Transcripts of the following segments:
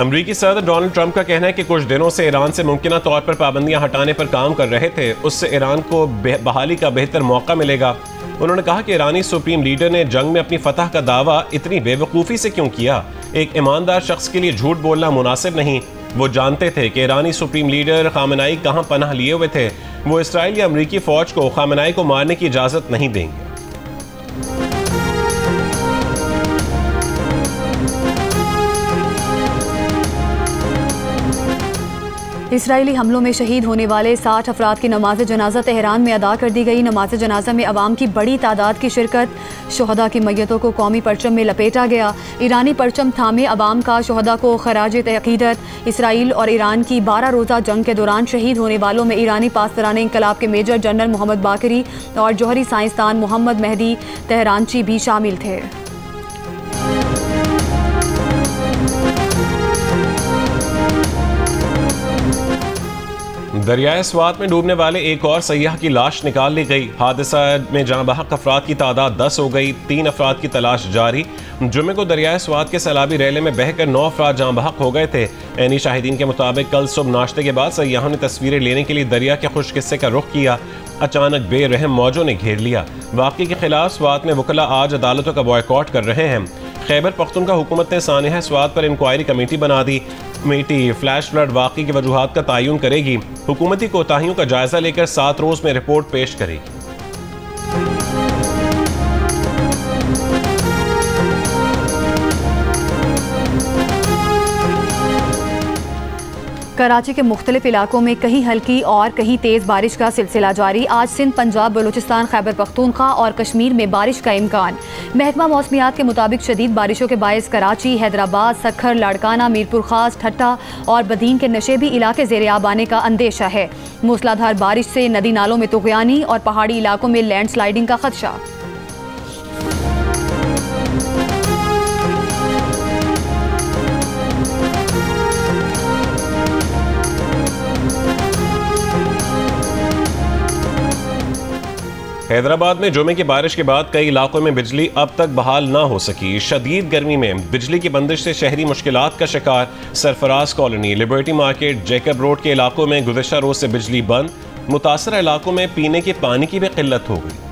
अमरीकी सदर Donald Trump का कहना है कि कुछ दिनों से ईरान से मुमकिना तौर पर पाबंदियां हटाने पर काम कर रहे थे, उससे ईरान को बहाली का बेहतर मौका मिलेगा। उन्होंने कहा कि ईरानी सुप्रीम लीडर ने जंग में अपनी फतह का दावा इतनी बेवकूफ़ी से क्यों किया। एक ईमानदार शख्स के लिए झूठ बोलना मुनासिब नहीं। वो जानते थे कि ईरानी सुप्रीम लीडर खामेनेई कहाँ पनाह लिए हुए थे। वो इसराइल या अमरीकी फ़ौज को खामेनेई को मारने की इजाज़त नहीं देंगे। इसराइली हमलों में शहीद होने वाले 60 अफराद की नमाज जनाजा तेहरान में अदा कर दी गई। नमाज जनाजा में अवाम की बड़ी तादाद की शिरकत। शोहदा की मैयतों को कौमी परचम में लपेटा गया। ईरानी परचम थामे अवाम का शोहदा को खराज अकीदत। इसराइल और ईरान की 12 रोज़ा जंग के दौरान शहीद होने वालों में ईरानी पासदारान इंकलाब के मेजर जनरल मोहम्मद बाकरी और जौहरी साइंसदान मोहम्मद मेहदी तेहरानची भी शामिल थे। दरियाए स्वात में डूबने वाले एक और सयाह की लाश निकाल ली गई। हादसा में जहां बहक अफराद की तादाद 10 हो गई। 3 अफराद की तलाश जारी। जुमे को दरियाए स्वात के सैलाबी रेले में बहकर 9 अफराद जहां बहक हो गए थे। ऐनी शाहिदीन के मुताबिक कल सुबह नाश्ते के बाद सयाहों ने तस्वीरें लेने के लिए दरिया के खुश्क हिस्से का रुख किया। अचानक बेरहम मौजों ने घेर लिया। वाक़े के खिलाफ स्वात में वकला आज अदालतों का बॉयकॉट कर रहे हैं। खैबर पख्तूनख्वा हुकूमत ने सानिया स्वात पर इंक्वायरी कमेटी बना दी। कमेटी फ्लैश फ्लड वाक़े की वजूहात का तयन करेगी। हुकूमती कोताहियों का जायजा लेकर 7 रोज़ में रिपोर्ट पेश करेगी। कराची के मुख्तलिफ इलाकों में कहीं हल्की और कहीं तेज़ बारिश का सिलसिला जारी। आज सिंध, पंजाब, बलूचिस्तान, खैबर पख्तूनख्वा और कश्मीर में बारिश का इम्कान। महकमा मौसमियात के मुताबिक शदीद बारिशों के बायस कराची, हैदराबाद, सखर, लाड़काना, मीरपुर खास, ठट्टा और बदीन के नशेबी इलाके ज़ेर-ए-आब आने का अंदेशा है। मूसलाधार बारिश से नदी नालों में तुग़यानी और पहाड़ी इलाकों में लैंडस्लाइडिंग का खदशा। हैदराबाद में जुमे की बारिश के बाद कई इलाकों में बिजली अब तक बहाल ना हो सकी। शदीद गर्मी में बिजली की बंदिश से शहरी मुश्किलात का शिकार। Sarfaraz colony, liberty market, Jacob road के इलाकों में गुज़िश्ता रोज से बिजली बंद। मुतासरा इलाकों में पीने के पानी की भी किल्लत हो गई।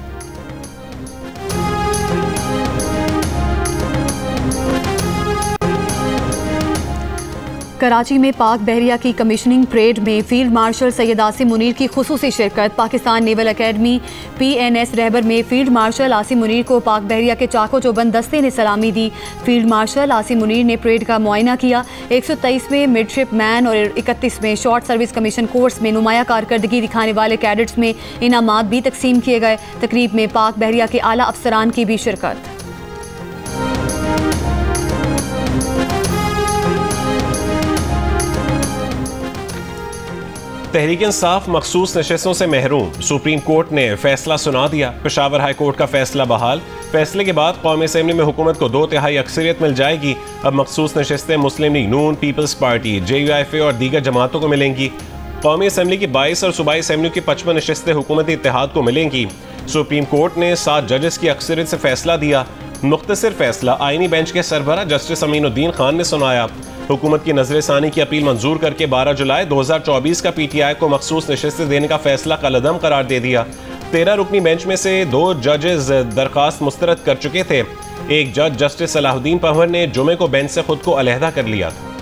कराची में पाक बहरिया की कमीशनिंग परेड में फील्ड मार्शल सैयद आसिम मुनीर की खुसूसी शिरकत। पाकिस्तान नेवल अकेडमी PNS रहबर में फील्ड मार्शल आसिम मुनीर को पाक बहरिया के चाको चौबंद दस्ते ने सलामी दी। फील्ड मार्शल आसिम मुनीर ने परेड का मुआयना किया। 123वें मिडशिप मैन और 31वें शॉर्ट सर्विस कमीशन कोर्स में नुमाया कारकर्दगी दिखाने वाले कैडेट्स में इनामात भी तकसीम किए गए। तकरीब में पाक बहरिया के आला अफसरान की भी शिरकत। तहरीक इंसाफ मखसूस नशस्तों से महरूम। सुप्रीम कोर्ट ने फैसला सुना दिया। पेशावर हाई कोर्ट का फैसला बहाल। फैसले के बाद कौमी असम्बली में हुकूमत को 2/3 अक्सरियत मिल जाएगी। अब मखसूस नशस्तें मुस्लिम लीग नून, पीपल्स पार्टी, JUIFA और दीगर जमातों को मिलेंगी। कौमी असम्बली की 22 और सूबाई असम्बली की 55 नशस्तें हुकूमती इत्तेहाद को मिलेंगी। सुप्रीम कोर्ट ने 7 जजेस की अक्सरियत से फैसला दिया। मुख्तसर फैसला आईनी बेंच के सरबराह जस्टिस अमीनुद्दीन खान ने सुनाया। हुकूमत की नजरसानी की अपील मंजूर करके 12 जुलाई 2024 का PTI को मखसूस नशस्तें देने का फैसला कलअदम करार दे दिया। 13 रुकनी बेंच में से 2 जजेस दरखास्त मुस्तरद कर चुके थे। एक जज जस्टिस सलाहुद्दीन पंवर ने जुमे को बेंच से खुद को अलहदा कर लिया था।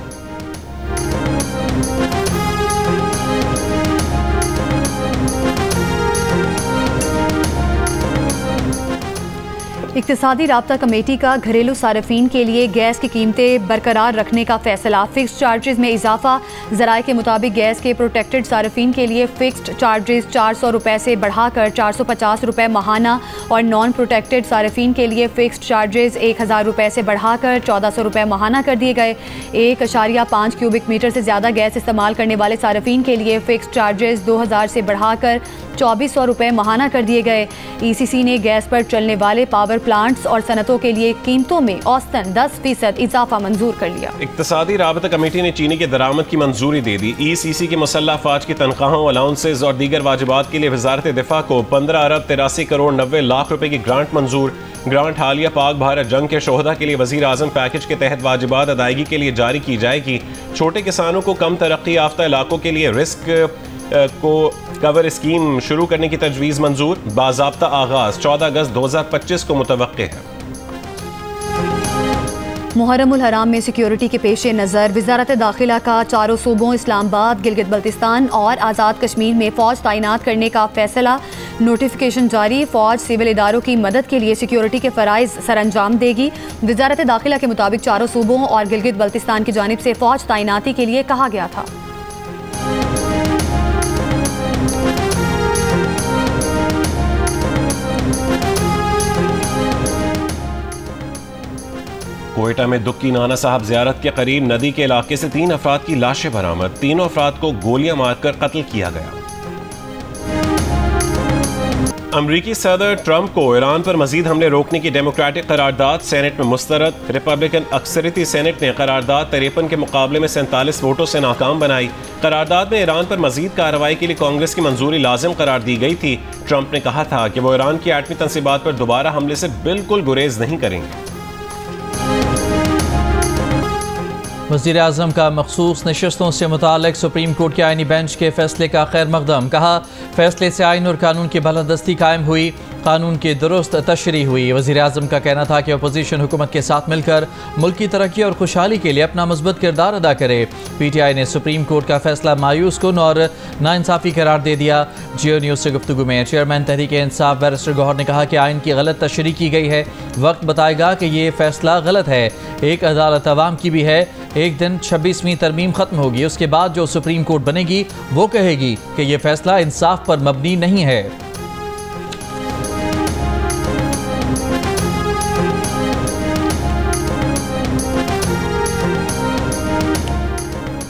इक्तिसादी राब्ता कमेटी का घरेलू सार्फिन के लिए गैस की कीमतें बरकरार रखने का फैसला। फिक्स्ड चार्जेस में इजाफा। ज़राए के मुताबिक गैस के प्रोटेक्टेड सार्फिन के लिए फिक्स्ड चार्जेस 400 रुपये से बढ़ाकर 450 रुपये माहाना और नॉन प्रोटेक्टेड सार्फिन के लिए फिक्स्ड चार्जेस 1000 रुपये से बढ़ाकर 1400 रुपये माहाना कर दिए गए। 1.5 क्यूबिक मीटर से ज़्यादा गैस इस्तेमाल करने वाले सार्फिन के लिए फिक्स्ड चार्जेस 2000 से बढ़ाकर 2400 रुपये माहाना कर दिए गए। ECC ने गैस पर चलने वाले पावर प्लांट्स और सनतों के लिए कीमतों में औसतन 10% इजाफा मंजूर कर लिया। इक्तसादी राबता कमेटी ने चीनी की दरामद की मंजूरी दे दी। ECC की मुसल्लह अफवाज की तनख्वाहों, अलाउंसेज और दीगर वाजिबात के लिए वजारत दिफा को 15 अरब 83 करोड़ 90 लाख रुपए की ग्रांट मंजूर। ग्रांट हालिया पाक भारत जंग के शोहदा के लिए वजीर आजम पैकेज के तहत वाजिबात अदायगी के लिए जारी की जाएगी। छोटे किसानों को कम तरक्की याफ्ता इलाकों के लिए रिस्क को कवर स्कीम शुरू करने की तजवीज़ मंजूर। बाज़ाब्ता आगाज 14 अगस्त 2025 को मुतवक्के है। मुहर्रमुल हराम में सिक्योरिटी के पेश नज़र वजारत दाखिला का चारों सूबों इस्लामाबाद, गिलगित बल्तिस्तान और आज़ाद कश्मीर में फ़ौज तैनात करने का फैसला। नोटिफिकेशन जारी। फ़ौज सिविल इदारों की मदद के लिए सिक्योरिटी के फ़राइज़ सर अंजाम देगी। वजारत दाखिला के मुताबिक चारों सूबों और गिलगित बल्तिस्तान की जानिब से फ़ौज तैनाती के लिए कहा गया था। कोयटा में दुक्की नाना साहब ज़ियारत के करीब नदी के इलाके से 3 अफराद की लाशें बरामद। तीनों अफराद को गोलियां मारकर कत्ल किया गया। अमरीकी सदर ट्रंप को ईरान पर मजीद हमले रोकने की डेमोक्रेटिक करारदाद सेनेट में मुस्तरद। रिपब्लिकन अक्सरियती सेनेट ने करारदाद 53 के मुकाबले में 47 वोटों से नाकाम बनाई। करारदाद में ईरान पर मजीद कार्रवाई के लिए कांग्रेस की मंजूरी लाजिम करार दी गई थी। ट्रंप ने कहा था कि वो ईरान की एटमी तंसीबात पर दोबारा हमले से बिल्कुल गुरेज नहीं करेंगे। वज़ीर आज़म का मखसूस नशस्तों से मुताल्लिक़ सुप्रीम कोर्ट के आइनी बेंच के फैसले का खैर मकदम। कहा, फैसले से आइन और कानून की बालादस्ती कायम हुई, कानून की दुरुस्त तशरी हुई। वज़ीर आज़म का कहना था कि अपोजिशन हुकूमत के साथ मिलकर मुल्क की तरक्की और खुशहाली के लिए अपना मजबूत किरदार अदा करे। PTI ने सुप्रीम कोर्ट का फैसला मायूस कुन और नाइंसाफ़ी करार दे दिया। जियो न्यूज़ से गुफ्तगू में चेयरमैन तहरीक इंसाफ बैरिस्टर गौहर ने कहा कि आइन की गलत तशरी की गई है। वक्त बताएगा कि ये फैसला गलत है। एक अदालत अवाम की भी है। एक दिन 26वीं तरमीम खत्म होगी, उसके बाद जो सुप्रीम कोर्ट बनेगी वो कहेगी कि यह फैसला इंसाफ पर मबनी नहीं है।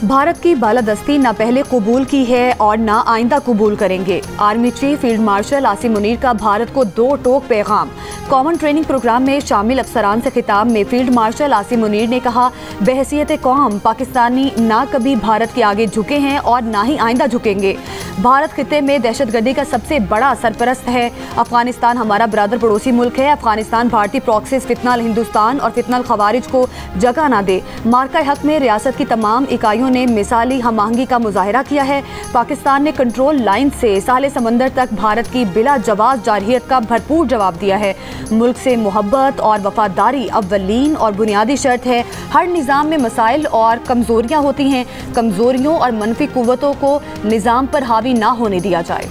भारत की बालादस्ती न पहले कबूल की है और न आइंदा कबूल करेंगे। Army chief field marshal Asim Munir का भारत को 2 टोक पैगाम। कॉमन ट्रेनिंग प्रोग्राम में शामिल अफसरान से खिताब में फील्ड मार्शल आसिम मुनीर ने कहा, बहैसियत कौम पाकिस्तानी ना कभी भारत के आगे झुके हैं और ना ही आइंदा झुकेंगे। भारत खिते में दहशतगर्दी का सबसे बड़ा सरपरस्त है। अफगानिस्तान हमारा बरादर पड़ोसी मुल्क है। अफगानिस्तान भारतीय प्रॉक्सीज फितनल हिंदुस्तान और फितनल खवारिज को जगह ना दे। मार्का हक में रियासत की तमाम इकाइयों ने मिसाली हम आहंगी का मुजाहरा किया है। पाकिस्तान ने कंट्रोल लाइन से साले समंदर तक भारत की बिला जवाब जारहियत का भरपूर जवाब दिया है। मुल्क से मोहब्बत और वफादारी अव्वलीन और बुनियादी शर्त है। हर निज़ाम में मसाइल और कमज़ोरियाँ होती हैं। कमज़ोरियों और मनफी कुव्वतों को निज़ाम पर हावी ना होने दिया जाए।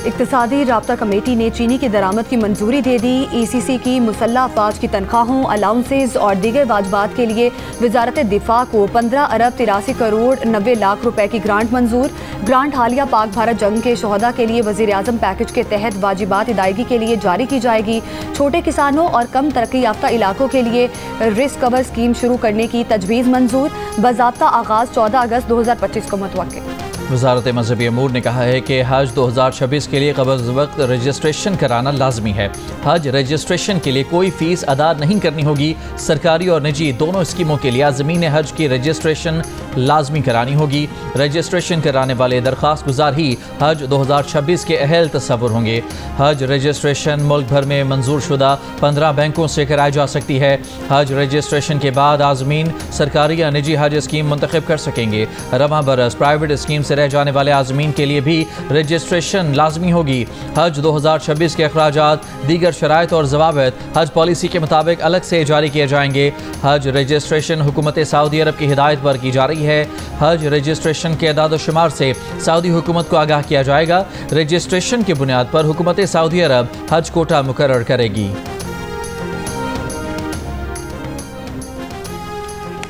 इक्तिसादी राब्ता कमेटी ने चीनी की दरामद की मंजूरी दे दी। ECC की मुसल्लह अफवाज की तनख्वाहों, अलाउंसेज और दीगर वाजबात के लिए वजारत दिफा को 15 अरब 83 करोड़ 90 लाख रुपए की ग्रांट मंजूर। ग्रांट हालिया पाक भारत जंग के शोहदा के लिए वज़ीर आज़म पैकेज के तहत वाजिबात अदायगी के लिए जारी की जाएगी। छोटे किसानों और कम तरक्की याफ्ता इलाकों के लिए रिस्क कवर स्कीम शुरू करने की तजवीज़ मंजूर। बाज़ाब्ता आगाज़ 14 अगस्त 2025 को मुतवक्किल। वज़ारत मज़हबी अमूर ने कहा है कि हज 2026 के लिए क़ब्ज़ वक्त रजिस्ट्रेशन कराना लाजमी है। हज रजिस्ट्रेशन के लिए कोई फ़ीस अदा नहीं करनी होगी। सरकारी और निजी दोनों स्कीमों के लिए आज़मीन हज की रजिस्ट्रेशन लाजमी करानी होगी। रजिस्ट्रेशन कराने वाले दरख्वास्त गुजार ही हज 2026 के अहल तस्वुर होंगे। हज रजिस्ट्रेशन मुल्क भर में मंजूर शुदा 15 बैंकों से कराई जा सकती है। हज रजिस्ट्रेशन के बाद आज़मीन सरकारी या निजी हज स्कीम मुंतखब कर सकेंगे। रवां बरस प्राइवेट स्कीम से रह जाने वाले आज़मीन के लिए भी रजिस्ट्रेशन लाजमी होगी। हज 2026 के अखराजात, दीगर शराइत और ज़वाबित हज पॉलिसी के मुताबिक अलग से जारी किए जाएंगे। हज रजिस्ट्रेशन हुकूमत सऊदी अरब की हिदायत पर की जा रही है। हज रजिस्ट्रेशन के अदाद शुमार से सऊदी हुकूमत को आगाह किया जाएगा। रजिस्ट्रेशन की बुनियाद पर हुकूमत सऊदी अरब हज कोटा मुकर्रर करेगी।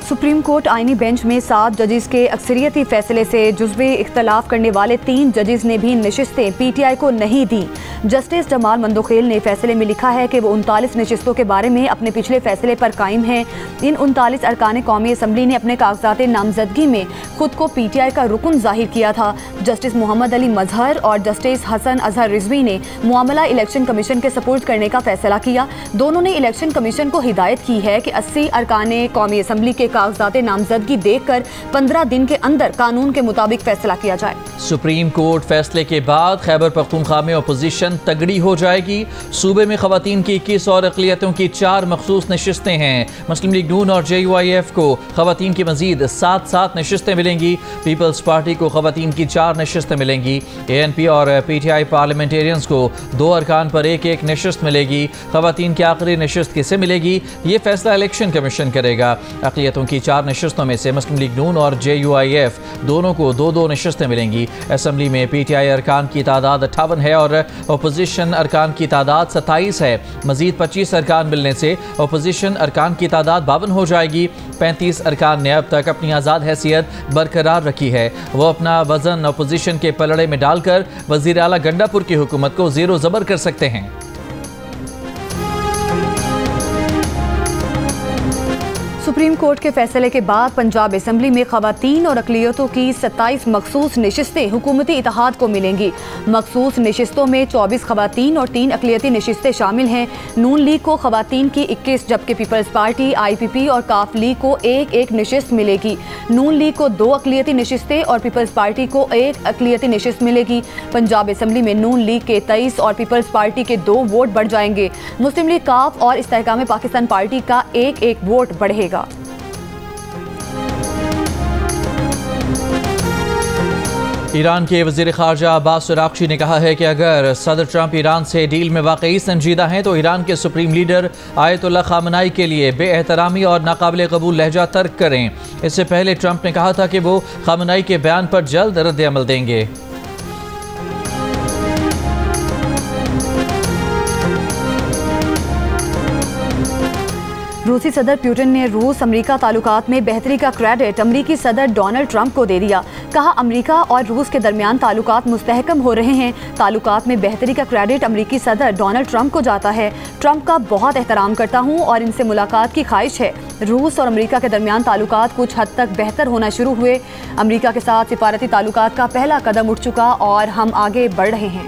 सुप्रीम कोर्ट आईनी बेंच में 7 जजेस के अक्सरियती फैसले से जुज़्वी इख्तलाफ करने वाले 3 जजेस ने भी नशिस्तें पीटीआई को नहीं दी। जस्टिस जमाल मंदोखेल ने फैसले में लिखा है कि वो 39 नशिस्तों के बारे में अपने पिछले फैसले पर कायम हैं। इन 39 अरकान कौमी असम्बली ने अपने कागजात नामजदगी में खुद को पीटीआई का रुकन जाहिर किया था। जस्टिस मोहम्मद अली मजहर और जस्टिस हसन अजहर रिजवी ने मामला इलेक्शन कमीशन के सपुर्द करने का फैसला किया। दोनों ने इलेक्शन कमीशन को हिदायत की है कि 80 अरकान कौमी असम्बली के कागजात नामजदगी देखकर 15 दिन के अंदर कानून के मुताबिक फैसला किया जाए। सुप्रीम कोर्ट फैसले के बाद खैबर पख्तूनख्वा में अपोजिशन तगड़ी हो जाएगी। सूबे में खवातीन की 21 और अक़लियतों की 4 मखसूस नशिस्तें हैं। मुस्लिम लीग नून और JUIF को खवातीन की मजीद 7 नशिस्तें मिलेंगी। पीपल्स पार्टी को खवातीन की 4 नशिस्तें मिलेंगी। ANP और PTI पार्लियामेंटेरियंस को 2 अरकान पर 1-1 नशिस्त मिलेगी। खवातीन की आखिरी नशिस्त किसे मिलेगी, ये फैसला इलेक्शन कमीशन करेगा। अक़लियतों की 4 नशिस्तों में से मुस्लिम लीग नून और JUIF दोनों को 2-2 नशिस्तें मिलेंगी। असम्बली में PTI अरकान की तादाद 58 है और अपोजिशन अरकान की तादाद 27 है। मजीद 25 अरकान मिलने से अपोजिशन अरकान की तादाद 52 हो जाएगी। 35 अरकान ने अब तक अपनी आज़ाद हैसियत बरकरार रखी है। वो अपना वजन अपोजिशन के पलड़े में डालकर वज़ीर आला गंडापुर की हुकूमत को ज़ेरो ज़बर कर सकते हैं। सुप्रीम कोर्ट के फैसले के बाद पंजाब असम्बली में खवातीन और अक़लियतों की 27 मखसूस नशिस्तें हुकूमती इत्तेहाद को मिलेंगी। मखसूस नशिस्तों में 24 खवातीन और 3 अक़लियती नशिस्तें शामिल हैं। नून लीग को खवातीन की 21 जबकि पीपल्स पार्टी, IPP और काफ लीग को 1-1 नशिस्त मिलेगी। नून लीग को 2 अक़लियती नशिस्तें और पीपल्स पार्टी को 1 अक़लियती नशिस्त मिलेगी। पंजाब असम्बली में नून लीग के 23 और पीपल्स पार्टी के 2 वोट बढ़ जाएंगे। मुस्लिम लीग, काफ और इस्तेहकाम पाकिस्तान पार्टी का 1-1 वोट बढ़ेगा। ईरान के वज़ीर ख़ारजा अब्बास अराग़ची ने कहा है कि अगर सदर ट्रंप ईरान से डील में वाकई संजीदा हैं तो ईरान के सुप्रीम लीडर आयतुल्लाह ख़ामनाई के लिए बेएहतरामी और नाकाबिल कबूल लहजा तर्क करें। इससे पहले ट्रंप ने कहा था कि वो ख़ामनाई के बयान पर जल्द रद्द अमल देंगे। रूसी सदर पुतिन ने रूस अमेरिका ताल्लुकात में बेहतरी का क्रेडिट अमेरिकी सदर डोनाल्ड ट्रंप को दे दिया। कहा, अमेरिका और रूस के दरमियान ताल्लुकात मुस्तहकम हो रहे हैं। ताल्लुकात में बेहतरी का क्रेडिट अमेरिकी सदर डोनाल्ड ट्रंप को जाता है। ट्रंप का बहुत एहतराम करता हूँ और इनसे मुलाकात की ख्वाहिश है। रूस और अमेरिका के दरमियान ताल्लुकात कुछ हद तक बेहतर होना शुरू हुए। अमेरिका के साथ सिफारती ताल्लुकात का पहला कदम उठ चुका और हम आगे बढ़ रहे हैं।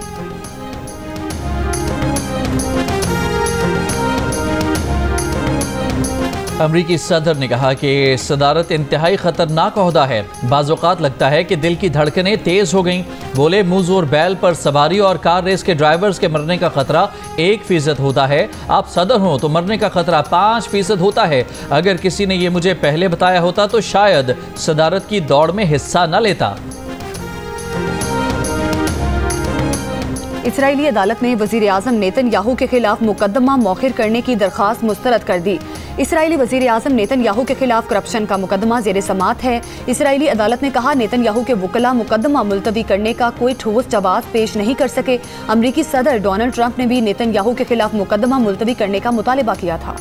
अमरीकी सदर ने कहा कि सदारत इंतहाई ख़तरनाक ओहदा है। बाज़ औक़ात लगता है कि दिल की धड़कनें तेज़ हो गईं। बोले, मुज़ और बैल पर सवारी और कार रेस के ड्राइवर्स के मरने का खतरा 1% होता है। आप सदर हों तो मरने का खतरा 5% होता है। अगर किसी ने यह मुझे पहले बताया होता तो शायद सदारत की दौड़ में हिस्सा न लेता। इसराइली अदालत ने वज़ीर आज़म नेतन्याहू के खिलाफ मुकदमा मौखिर करने की दरख्वास्त मुस्तरद कर दी। इसराइली वज़ीर आज़म नेतन्याहू के खिलाफ करप्शन का मुकदमा ज़ेर समात है। इसराइली अदालत ने कहा, नेतन्याहू के वकला मुकदमा मुलतवी करने का कोई ठोस जवाब पेश नहीं कर सके। अमरीकी सदर डोनाल्ड ट्रंप ने भी नेतन्याहू के खिलाफ मुकदमा मुलतवी करने का मुतालबा किया था।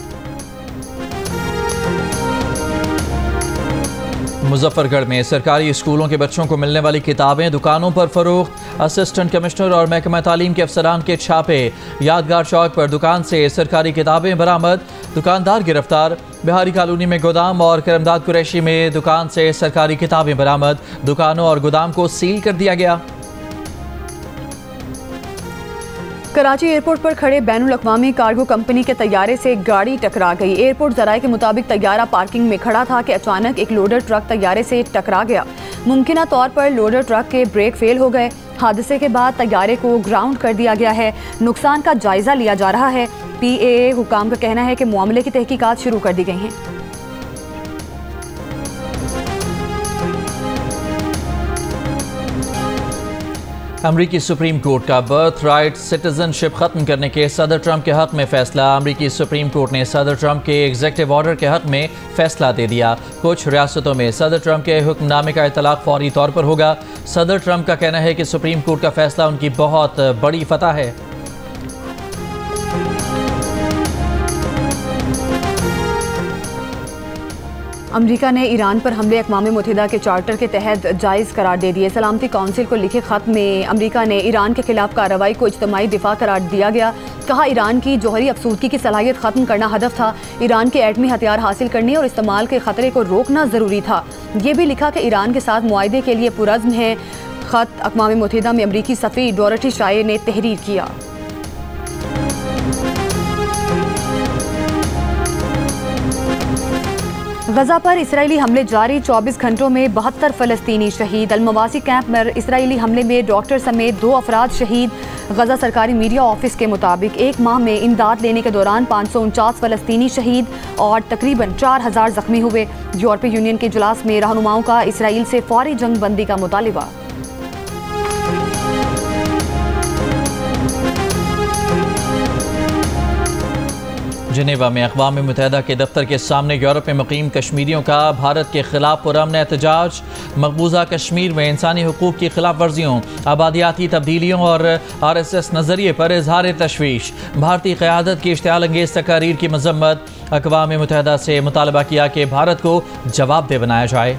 मुजफ्फरगढ़ में सरकारी स्कूलों के बच्चों को मिलने वाली किताबें दुकानों पर फरोख्त। असिस्टेंट कमिश्नर और महकमा तालीम के अफसरान के छापे। यादगार चौक पर दुकान से सरकारी किताबें बरामद, दुकानदार गिरफ्तार। बिहारी कॉलोनी में गोदाम और करमदाद कुरैशी में दुकान से सरकारी किताबें बरामद। दुकानों और गोदाम को सील कर दिया गया। कराची एयरपोर्ट पर खड़े बैनुल अक़वामी कार्गो कंपनी के तैयारे से गाड़ी टकरा गई। एयरपोर्ट ज़राए के मुताबिक तैयारा पार्किंग में खड़ा था कि अचानक एक लोडर ट्रक तैयारे से टकरा गया। मुमकिना तौर पर लोडर ट्रक के ब्रेक फेल हो गए। हादसे के बाद तैयारे को ग्राउंड कर दिया गया है। नुकसान का जायजा लिया जा रहा है। PAA हुकाम का कहना है कि मामले की तहकीकात शुरू कर दी गई हैं। अमरीकी सुप्रीम कोर्ट का बर्थ राइट सिटीजनशिप खत्म करने के सदर ट्रंप के हक में फैसला। अमरीकी सुप्रीम कोर्ट ने सदर ट्रंप के एग्जीक्यूटिव ऑर्डर के हक में फैसला दे दिया। कुछ रियासतों में सदर ट्रंप के हुक्मनामे का इतलाक फौरी तौर पर होगा। सदर ट्रंप का कहना है कि सुप्रीम कोर्ट का फैसला उनकी बहुत बड़ी फतह है। अमेरिका ने ईरान पर हमले अक़वाम मुत्तहिदा के चार्टर के तहत जायज़ करार दे दिए। सलामती कौंसिल को लिखे ख़त में अमेरिका ने ईरान के खिलाफ कार्रवाई को इज्तिमाई दिफा करार दिया गया। कहा, ईरान की जौहरी अफसूदगी की सलाहियत ख़त्म करना हदफ था। ईरान के एटमी हथियार हासिल करने और इस्तेमाल के ख़तरे को रोकना ज़रूरी था। ये भी लिखा कि ईरान के साथ मुआहदे के लिए पुरज़्म है। ख़त अक़वाम मुत्तहिदा में अमरीकी सफ़ीर डोरटी शाये ने तहरीर किया। गजा पर इसराइली हमले जारी, 24 घंटों में 72 फ़लस्तीनी शहीद। अलमवासी कैंप में इसराइली हमले में डॉक्टर समेत 2 अफराद शहीद। गजा सरकारी मीडिया ऑफिस के मुताबिक एक माह में इमदाद लेने के दौरान 549 फ़लस्तीनी शहीद और तकरीबन 4000 जख्मी हुए। यूरोपीय यूनियन के इजलास में रहनुमाओं का इसराइल से फौरी जंग बंदी का मुतालिबा। जिनेवा में अक़वाम मुत्तहिदा के दफ्तर के सामने यूरोप में मुकीम कश्मीरियों का भारत के खिलाफ पुरअमन एहतजाज। मकबूजा कश्मीर में इंसानी हुकूक की खिलाफ वर्जियों, आबादियाती तब्दीलियों और RSS नज़रिए पर इजहार तशवीश। भारतीय क़यादत की इश्तियाल अंगेज़ तकारीर की मज़म्मत। अक़वाम मुत्तहिदा से मुतालबा किया कि भारत को जवाबदेह बनाया जाए।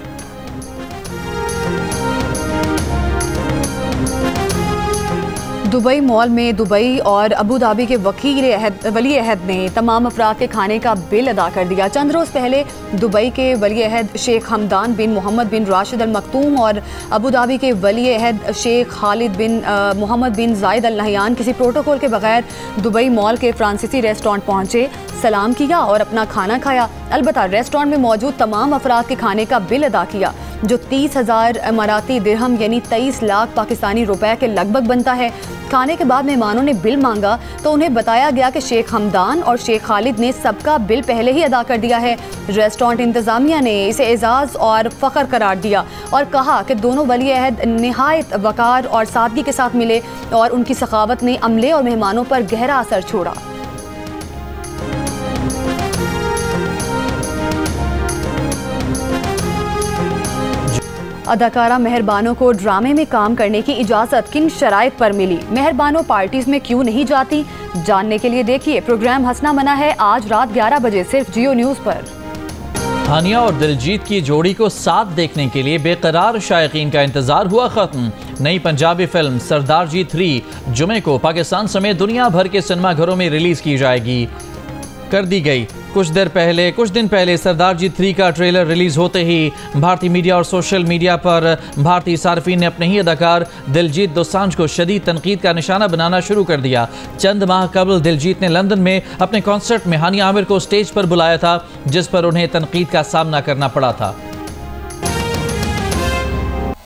दुबई मॉल में दुबई और अबू धाबी के वली अहद ने तमाम अफराद के खाने का बिल अदा कर दिया। चंद रोज़ पहले दुबई के वली अहद शेख हमदान बिन मोहम्मद बिन राशिद अल मखतूम और अबू धाबी के वली अहद शेख खालिद बिन मोहम्मद बिन जायद अल नहयान किसी प्रोटोकॉल के बगैर दुबई मॉल के फ्रांसीसी रेस्टोरेंट पहुँचे, सलाम किया और अपना खाना खाया। अलबत्ता रेस्टोरेंट में मौजूद तमाम अफराद के खाने का बिल अदा किया, जो 30,000 इमाराती दिरहम यानी 23 लाख पाकिस्तानी रुपए के लगभग बनता है। खाने के बाद मेहमानों ने बिल मांगा तो उन्हें बताया गया कि शेख हमदान और शेख खालिद ने सबका बिल पहले ही अदा कर दिया है। रेस्टोरेंट इंतज़ामिया ने इसे एजाज़ और फ़ख्र करार दिया और कहा कि दोनों वली अहद निहायत वक़ार और सादगी के साथ मिले और उनकी सखावत ने अमले और मेहमानों पर गहरा असर छोड़ा। अदाकारा मेहरबानो को ड्रामे में काम करने की इजाज़त किन शराइत पर मिली? मेहरबानो पार्टीज में क्यों नहीं जाती? जानने के लिए देखिए प्रोग्राम हंसना मना है आज रात 11 बजे सिर्फ जियो न्यूज़ पर। हानिया और दिलजीत की जोड़ी को साथ देखने के लिए बेकरार शायकीन का इंतजार हुआ खत्म। नई पंजाबी फिल्म सरदार जी 3 जुमे को पाकिस्तान समेत दुनिया भर के सिनेमा घरों में रिलीज की जाएगी कर दी गई। कुछ दिन पहले सरदार जी 3 का ट्रेलर रिलीज होते ही भारतीय मीडिया और सोशल मीडिया पर भारतीय सार्फिन ने अपने ही अदाकार दिलजीत दोसांझ को शदीद तनकीद का निशाना बनाना शुरू कर दिया। चंद माह कबल दिलजीत ने लंदन में अपने कॉन्सर्ट में हानिया आमिर को स्टेज पर बुलाया था, जिस पर उन्हें तनकीद का सामना करना पड़ा था।